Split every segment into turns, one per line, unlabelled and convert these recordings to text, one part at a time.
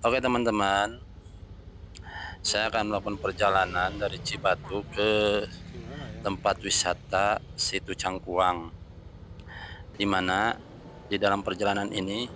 Oke teman-teman, saya akan melakukan perjalanan dari Cibatu ke tempat wisata Situ Cangkuang, di mana di dalam perjalanan ini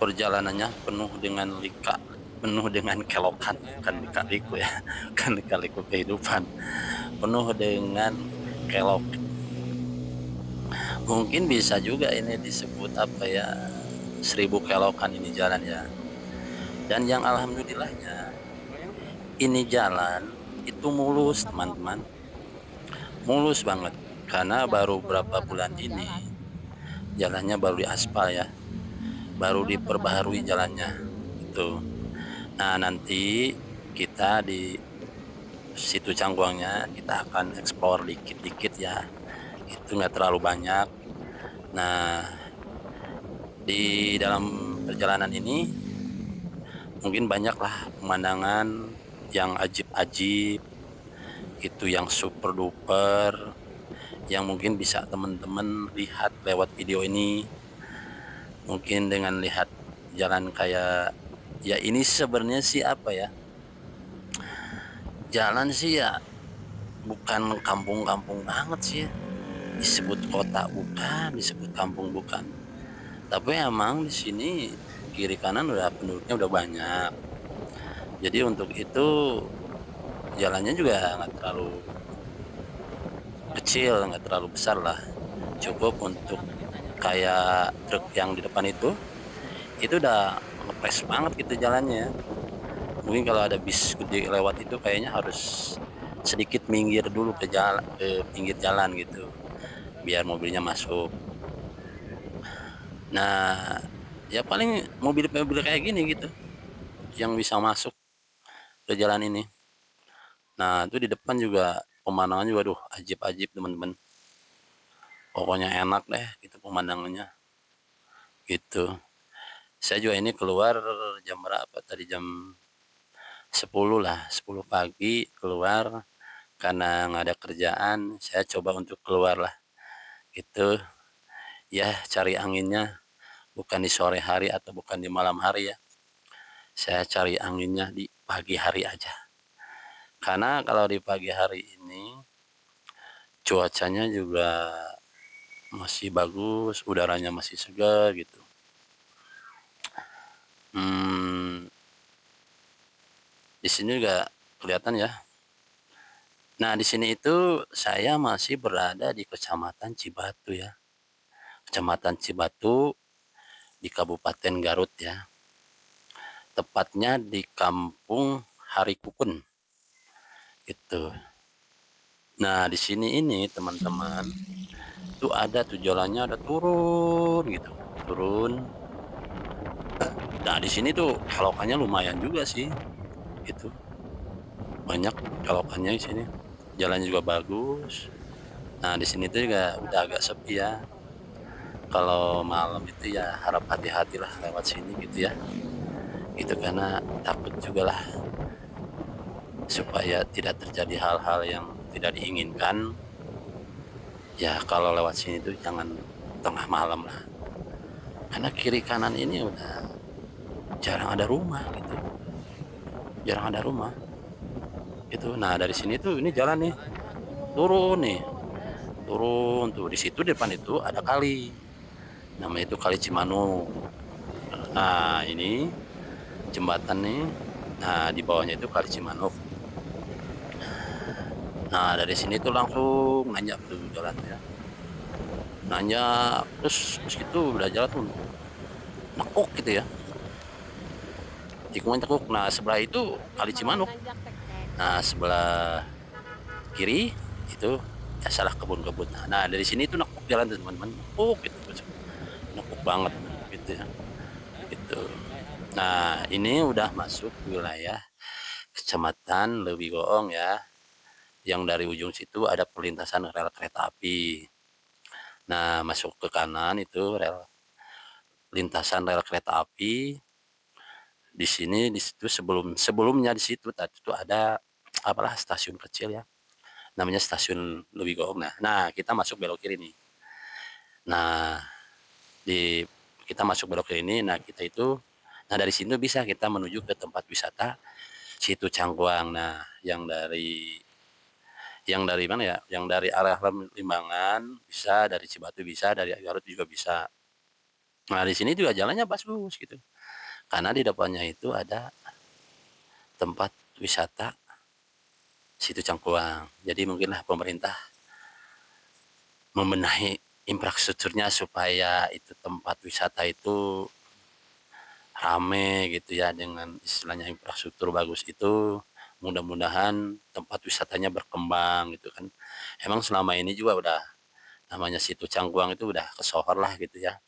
perjalanannya penuh dengan lika, penuh dengan kelokan, bukan lika-liku ya, bukan lika-liku kehidupan, penuh dengan kelok. Mungkin bisa juga ini disebut apa ya, 1000 kelokan ini jalan ya. Dan yang alhamdulillahnya ini jalan itu mulus teman-teman, mulus banget karena baru berapa bulan ini jalannya baru diaspal ya, baru diperbaharui jalannya itu. Nah nanti kita di situ Cangkuangnya kita akan explore dikit-dikit ya, itu nggak terlalu banyak. Nah di dalam perjalanan ini mungkin banyaklah pemandangan yang ajib-ajib, itu yang super duper, yang mungkin bisa teman-teman lihat lewat video ini. Mungkin dengan lihat jalan kayak ya, ini sebenarnya sih apa ya, jalan sih ya bukan kampung-kampung banget sih ya. Disebut kota bukan, disebut kampung bukan, tapi emang di sini kiri kanan udah penduduknya udah banyak, jadi untuk itu jalannya juga nggak terlalu kecil, nggak terlalu besar lah, cukup untuk kayak truk yang di depan itu udah ngepres banget gitu jalannya. Mungkin kalau ada bis gede lewat itu kayaknya harus sedikit minggir dulu ke jalan, ke pinggir jalan gitu, biar mobilnya masuk. Nah ya paling mobil-mobil kayak gini gitu yang bisa masuk ke jalan ini. Nah itu di depan juga pemandangan juga aduh ajib-ajib teman-teman, pokoknya enak deh gitu pemandangannya gitu. Saya juga ini keluar jam berapa tadi, jam 10 lah, 10 pagi keluar karena nggak ada kerjaan. Saya coba untuk keluar lah gitu ya, cari anginnya, bukan di sore hari atau bukan di malam hari ya, saya cari anginnya di pagi hari aja, karena kalau di pagi hari ini cuacanya juga masih bagus, udaranya masih segar gitu. hmm, di sini juga kelihatan ya. Nah di sini itu saya masih berada di Kecamatan Cibatu ya, Kecamatan Cibatu di Kabupaten Garut ya, tepatnya di Kampung Harikukun itu. Nah di sini ini teman-teman tuh ada tuh jalannya, ada turun gitu, turun. Nah di sini tuh kalokannya lumayan juga sih, itu banyak kalokannya di sini, jalannya juga bagus. Nah di sini tuh juga udah agak sepi ya, kalau malam itu ya harap hati-hatilah lewat sini gitu ya, itu karena takut juga lah supaya tidak terjadi hal-hal yang tidak diinginkan. Ya kalau lewat sini tuh jangan tengah malam lah, karena kiri kanan ini udah jarang ada rumah gitu, jarang ada rumah itu. Nah dari sini tuh ini jalan nih, turun nih, turun tuh di situ depan itu ada kali, namanya itu Kali Cimanuk. Nah ini jembatan nih, nah di bawahnya itu Kali Cimanuk. Nah dari sini tuh langsung nanjak tuh jalannya, nanjak terus gitu udah jalan tuh nekuk gitu ya, tikungan tekuk. Nah sebelah itu Kali Cimanuk, nah sebelah kiri itu ya salah kebun-kebun. Nah dari sini itu nekuk jalan tuh teman-teman, nekuk gitu, nekuk banget gitu ya gitu. Nah ini udah masuk wilayah Kecamatan Leuwi Goong ya, yang dari ujung situ ada perlintasan rel kereta api. Nah masuk ke kanan itu rel, lintasan rel kereta api. Di sini di situ sebelumnya di situ tadi itu ada apalah stasiun kecil ya, namanya stasiun Leuwi Goong. Nah kita masuk belok kiri nih. Nah di kita masuk belok kiri ini, nah kita itu Nah, dari situ bisa kita menuju ke tempat wisata Situ Cangkuang. Nah, yang dari mana ya, yang dari arah Limbangan bisa, dari Cibatu bisa, dari Garut juga bisa. Nah, di sini juga jalannya bagus gitu, karena di depannya itu ada tempat wisata Situ Cangkuang. Jadi mungkinlah pemerintah membenahi infrastrukturnya supaya itu tempat wisata itu rame gitu ya, dengan istilahnya infrastruktur bagus itu, mudah-mudahan tempat wisatanya berkembang gitu kan. Emang selama ini juga udah namanya Situ Cangkuang itu udah kesohor lah gitu ya.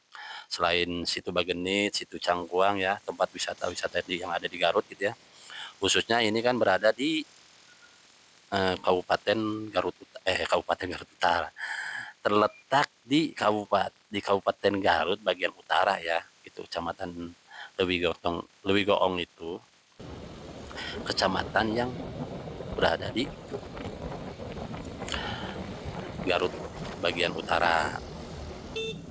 Selain Situ Bagenit, Situ Cangkuang ya, tempat wisata-wisata yang ada di Garut gitu ya. Khususnya ini kan berada di Kabupaten Kabupaten Garut Utara. Terletak di Kabupaten Garut bagian utara ya, itu Kecamatan Leuwi Goong itu kecamatan yang berada di Garut bagian utara.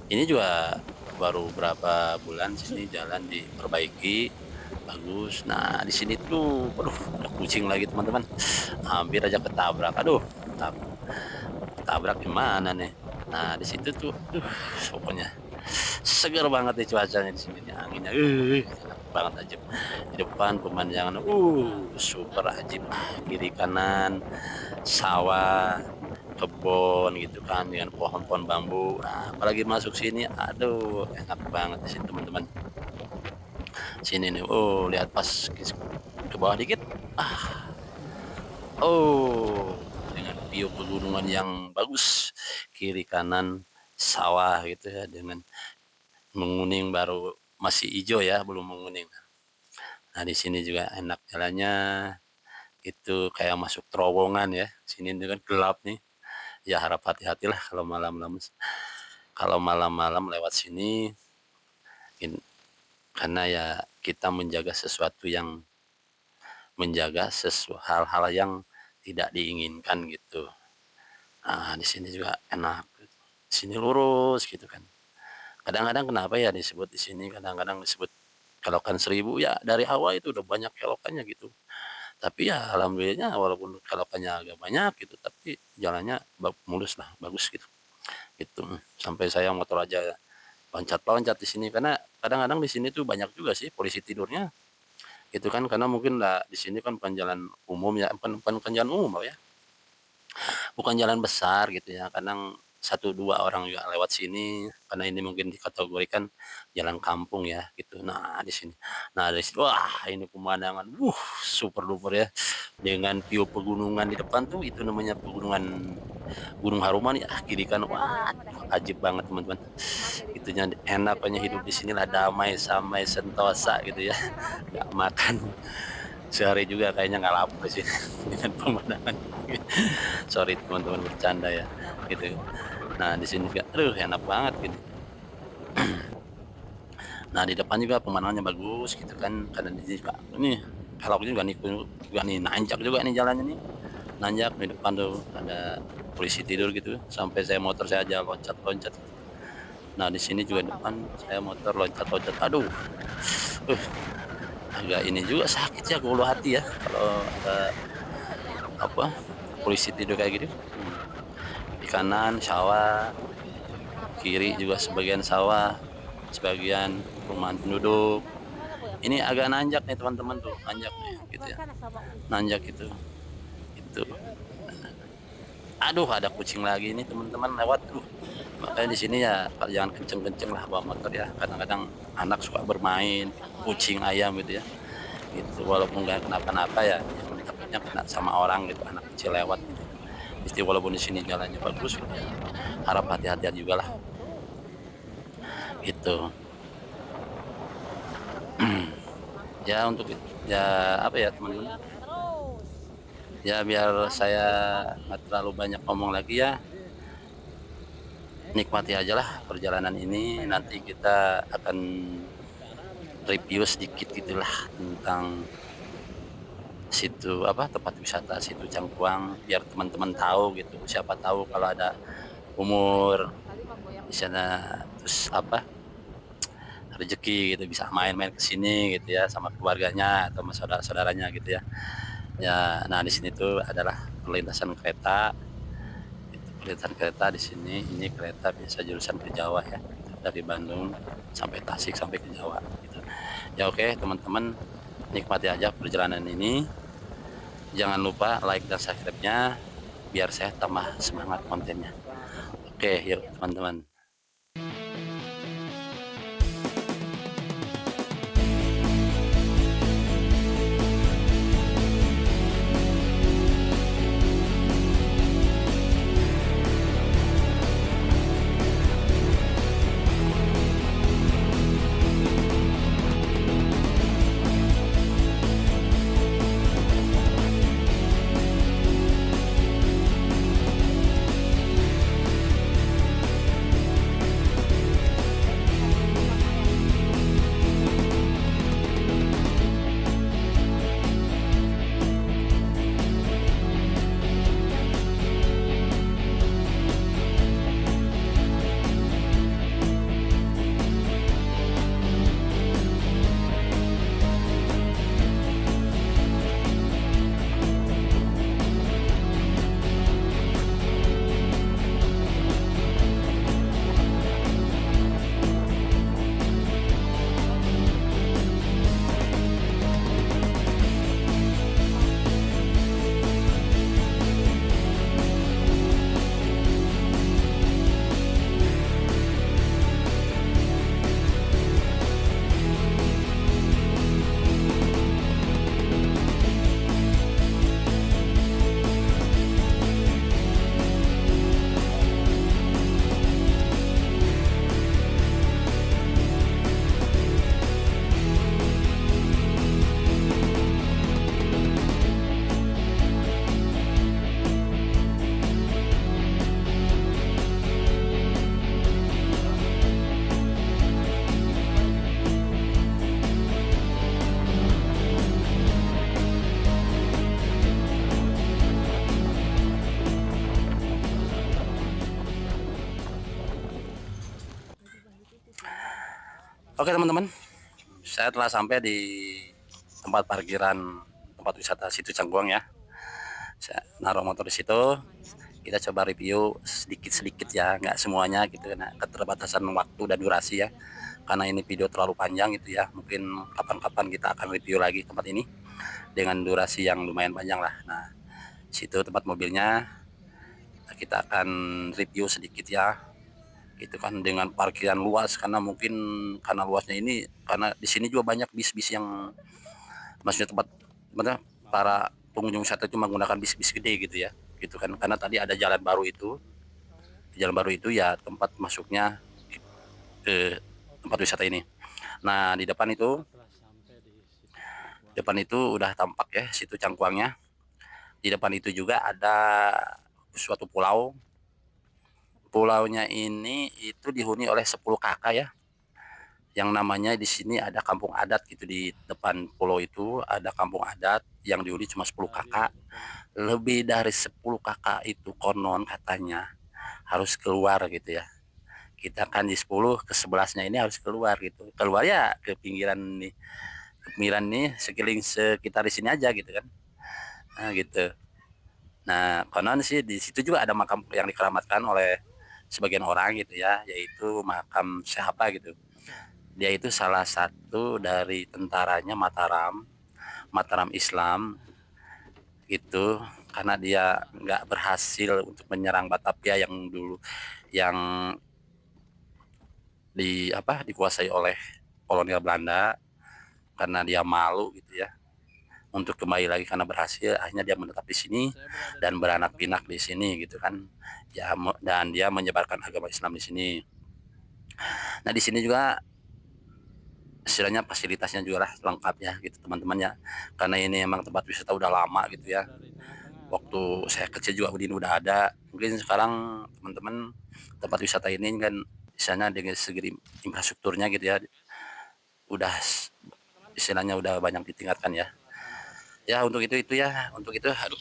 Ini juga baru berapa bulan sini jalan diperbaiki bagus. Nah, di sini tuh aduh ada kucing lagi teman-teman. Hampir aja ketabrak. Aduh, ketabrak gimana nih? Nah, di situ tuh pokoknya seger banget nih cuacanya di sini nih, anginnya enak banget aja. Di depan pemandangan super ajib, kiri kanan sawah, kebun gitu kan dengan pohon-pohon bambu. Nah, apalagi masuk sini, aduh enak banget di sini teman-teman. Sini nih, lihat pas ke bawah dikit, ah, dengan view pegunungan yang bagus, kiri kanan sawah gitu ya dengan menguning, baru masih hijau ya, belum menguning. Nah, di sini juga enak jalannya, itu kayak masuk terowongan ya. Sini kan gelap nih. Ya harap hati-hatilah kalau malam-malam lewat sini, karena ya kita menjaga hal-hal yang tidak diinginkan gitu. Nah, di sini juga enak. Di sini lurus gitu kan. Kadang-kadang kenapa ya disebut di sini, kadang-kadang disebut Kelokan Seribu ya, dari awal itu udah banyak kelokannya gitu. Tapi ya alhamdulillahnya walaupun kelokannya agak banyak gitu, tapi jalannya mulus lah, bagus gitu. Gitu. Sampai saya motor aja loncat-loncat di sini, karena kadang-kadang di sini tuh banyak juga sih polisi tidurnya. Itu kan karena mungkin lah di sini kan bukan jalan umum ya, bukan jalan umum ya. Bukan jalan besar gitu ya. Kadang satu dua orang juga lewat sini, karena ini mungkin dikategorikan jalan kampung ya gitu. Nah, di sini. Nah, dari situ wah ini pemandangan super duper ya. Dengan view pegunungan di depan tuh, itu namanya pegunungan Gunung Haruman ya, kiri kan wah ajib banget teman-teman. Itunya enak, pokoknya hidup di sinilah damai samai sentosa gitu ya. Nggak makan sehari juga kayaknya nggak lapar di sini dengan pemandangan. Sorry teman-teman bercanda ya gitu. Nah, di sini juga aduh enak banget gitu. Nah, di depan juga pemandangannya bagus gitu kan, karena di sini juga ini kalau juga nih nanjak juga nih jalannya nih. Nanjak di depan tuh ada polisi tidur gitu, sampai motor saya aja loncat-loncat. Nah, di sini juga depan saya motor loncat-loncat. Aduh, agak ini juga sakit ya ulu hati ya kalau ada apa polisi tidur kayak gitu. Di kanan sawah, kiri juga sebagian sawah, sebagian perumahan penduduk. Ini agak nanjak nih teman-teman tuh, nanjak nih gitu ya. Nanjak itu. Aduh, ada kucing lagi nih teman-teman lewat. Makanya di sini ya jangan kenceng-kenceng lah bawa motor ya. Kadang-kadang anak suka bermain, kucing, ayam gitu ya. Gitu, walaupun nggak kenapa-napa ya, yang takutnya kena sama orang gitu, anak kecil lewat gitu. Jadi walaupun di sini jalannya bagus gitu ya, harap hati-hati juga lah. Gitu. Ya untuk ya apa ya teman-teman. Ya biar saya nggak terlalu banyak ngomong lagi ya, nikmati aja lah perjalanan ini. Nanti kita akan review sedikit gitulah tentang tempat wisata Situ Cangkuang, biar teman-teman tahu gitu. Siapa tahu kalau ada umur di sana terus rezeki gitu, bisa main-main ke sini gitu ya sama keluarganya atau sama saudara-saudaranya gitu ya. Ya, nah di sini tuh adalah perlintasan kereta. Itu perlintasan kereta di sini, ini kereta biasa jurusan ke Jawa ya, gitu. Dari Bandung sampai Tasik sampai ke Jawa gitu. Ya oke, teman-teman, nikmati aja perjalanan ini. Jangan lupa like dan subscribe-nya biar saya tambah semangat kontennya. Oke, yuk teman-teman. Oke teman-teman, saya telah sampai di tempat parkiran tempat wisata Situ Cangkuang ya. Saya naruh motor di situ. Kita coba review sedikit-sedikit ya, nggak semuanya gitu karena keterbatasan waktu dan durasi ya. Karena ini video terlalu panjang gitu ya. Mungkin kapan-kapan kita akan review lagi tempat ini dengan durasi yang lumayan panjang lah. Nah, situ tempat mobilnya kita akan review sedikit ya. Itu kan dengan parkiran luas karena mungkin karena luasnya ini karena di sini juga banyak bis-bis yang maksudnya tempat mana para pengunjung wisata itu menggunakan bis-bis gede gitu ya gitu kan karena tadi ada jalan baru itu jalan baru itu ya tempat masuknya ke tempat wisata ini. Nah di depan itu udah tampak ya situ Cangkuangnya. Di depan itu juga ada suatu pulau. Pulaunya ini itu dihuni oleh 10 kakak ya, yang namanya di sini ada kampung adat gitu. Di depan pulau itu ada kampung adat yang dihuni cuma 10 kakak. Lebih dari 10 kakak itu konon katanya harus keluar gitu ya. Kita kan di 10 ke 11-nya ini harus keluar gitu. Keluar ya ke pinggiran nih sekeliling sekitar di sini aja gitu kan. Nah gitu. Nah konon sih di situ juga ada makam yang dikeramatkan oleh sebagian orang gitu ya, yaitu makam siapa gitu. Dia itu salah satu dari tentaranya Mataram, Mataram Islam gitu, karena dia nggak berhasil untuk menyerang Batavia yang dulu yang dikuasai oleh kolonial Belanda. Karena dia malu gitu ya untuk kembali lagi karena berhasil, akhirnya dia menetap di sini dan beranak pinak di sini gitu kan ya, dan dia menyebarkan agama Islam di sini. Nah di sini juga istilahnya fasilitasnya juga lah lengkap ya gitu teman-teman ya, karena ini emang tempat wisata udah lama gitu ya. Waktu saya kecil juga ini udah ada. Mungkin sekarang teman-teman tempat wisata ini kan misalnya dengan segi infrastrukturnya gitu ya udah istilahnya udah banyak ditingkatkan ya. Ya untuk itu ya, untuk itu aduh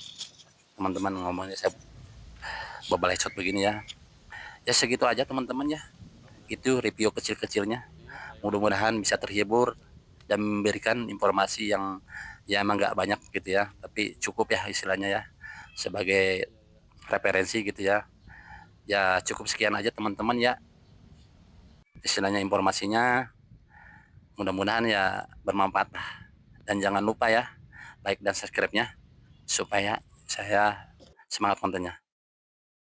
teman-teman ngomongnya saya bebalecot begini ya. Ya segitu aja teman-teman ya. Itu review kecil-kecilnya. mudah-mudahan bisa terhibur dan memberikan informasi yang ya emang nggak banyak gitu ya, tapi cukup ya istilahnya ya, sebagai referensi gitu ya. Ya cukup sekian aja teman-teman ya, istilahnya informasinya, mudah-mudahan ya bermanfaat lah. Dan jangan lupa ya like dan subscribe-nya supaya saya semangat kontennya.